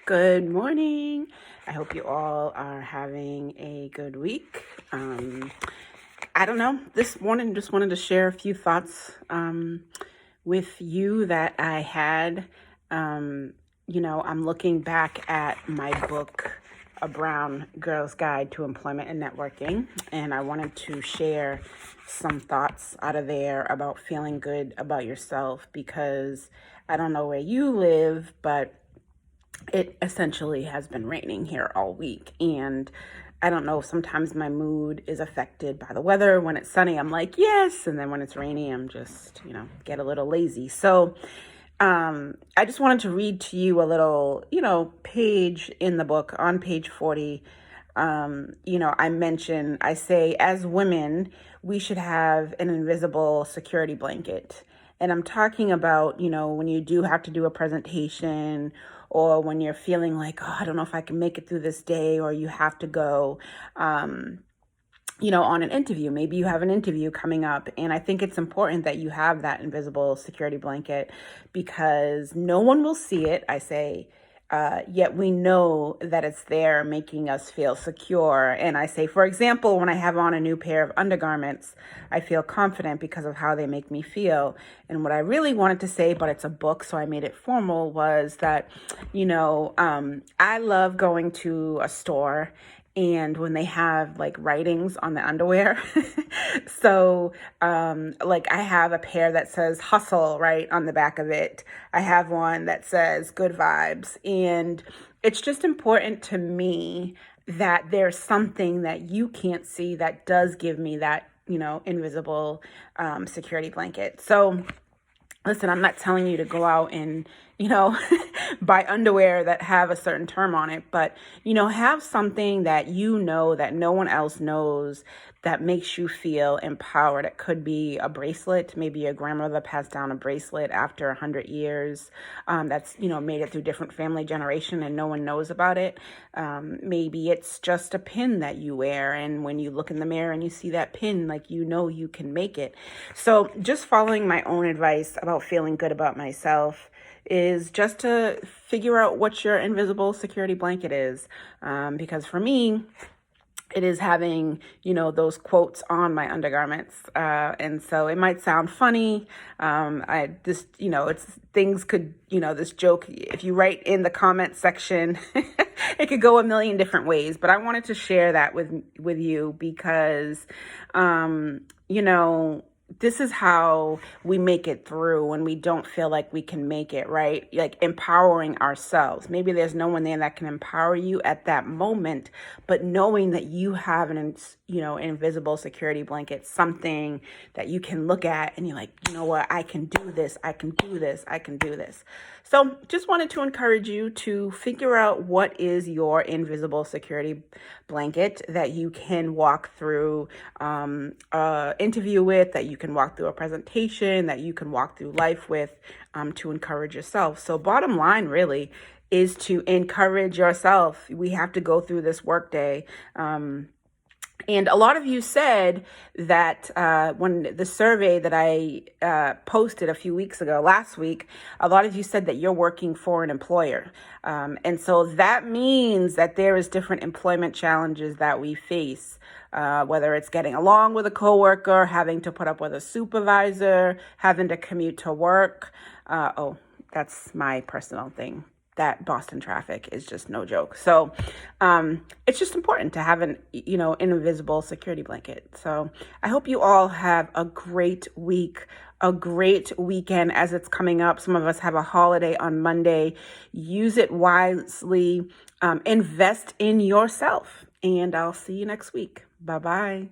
Good morning. I hope you all are having a good week. I don't know, this morning just wanted to share a few thoughts with you that I had. I'm looking back at my book, A Brown Girl's Guide to Employment and Networking, and I wanted to share some thoughts out of there about feeling good about yourself because I don't know where you live, but it essentially has been raining here all week. And I don't know, sometimes my mood is affected by the weather. When it's sunny, I'm like, yes. And then when it's rainy, I'm just, get a little lazy. So I just wanted to read to you a little, page in the book on page 40. I say, as women, we should have an invisible security blanket. And I'm talking about, when you do have to do a presentation or when you're feeling like, oh, I don't know if I can make it through this day, or you have to go, on an interview. Maybe you have an interview coming up. And I think it's important that you have that invisible security blanket because no one will see it. I say, yet we know that it's there making us feel secure. And I say, for example, when I have on a new pair of undergarments, I feel confident because of how they make me feel. And what I really wanted to say, but it's a book, so I made it formal, was that, I love going to a store and when they have like writings on the underwear. So I have a pair that says hustle right on the back of it. I have one that says good vibes. And it's just important to me that there's something that you can't see that does give me that, invisible security blanket. So listen, I'm not telling you to go out and, buy underwear that have a certain term on it, but, have something that that no one else knows that makes you feel empowered. It could be a bracelet. Maybe your grandmother passed down a bracelet after 100 years that's, made it through different family generation and no one knows about it. Maybe it's just a pin that you wear. And when you look in the mirror and you see that pin, you can make it. So just following my own advice about feeling good about myself is just to figure out what your invisible security blanket is. Because for me, it is having, those quotes on my undergarments. And so it might sound funny. It's things could, this joke, if you write in the comment section, it could go a million different ways. But I wanted to share that with you because, this is how we make it through when we don't feel like we can make it, right? Like empowering ourselves. Maybe there's no one there that can empower you at that moment, but knowing that you have an invisible security blanket, something that you can look at and you're like, you know what, I can do this, I can do this, I can do this. So just wanted to encourage you to figure out what is your invisible security blanket that you can walk through interview with, that you can walk through a presentation, that you can walk through life with to encourage yourself. So bottom line really is to encourage yourself. We have to go through this workday. And a lot of you said that when the survey that I posted a few weeks ago, last week, a lot of you said that you're working for an employer. And so that means that there is different employment challenges that we face, whether it's getting along with a coworker, having to put up with a supervisor, having to commute to work. That's my personal thing. That Boston traffic is just no joke. So it's just important to have an invisible security blanket. So I hope you all have a great week, a great weekend as it's coming up. Some of us have a holiday on Monday. Use it wisely. Invest in yourself. And I'll see you next week. Bye-bye.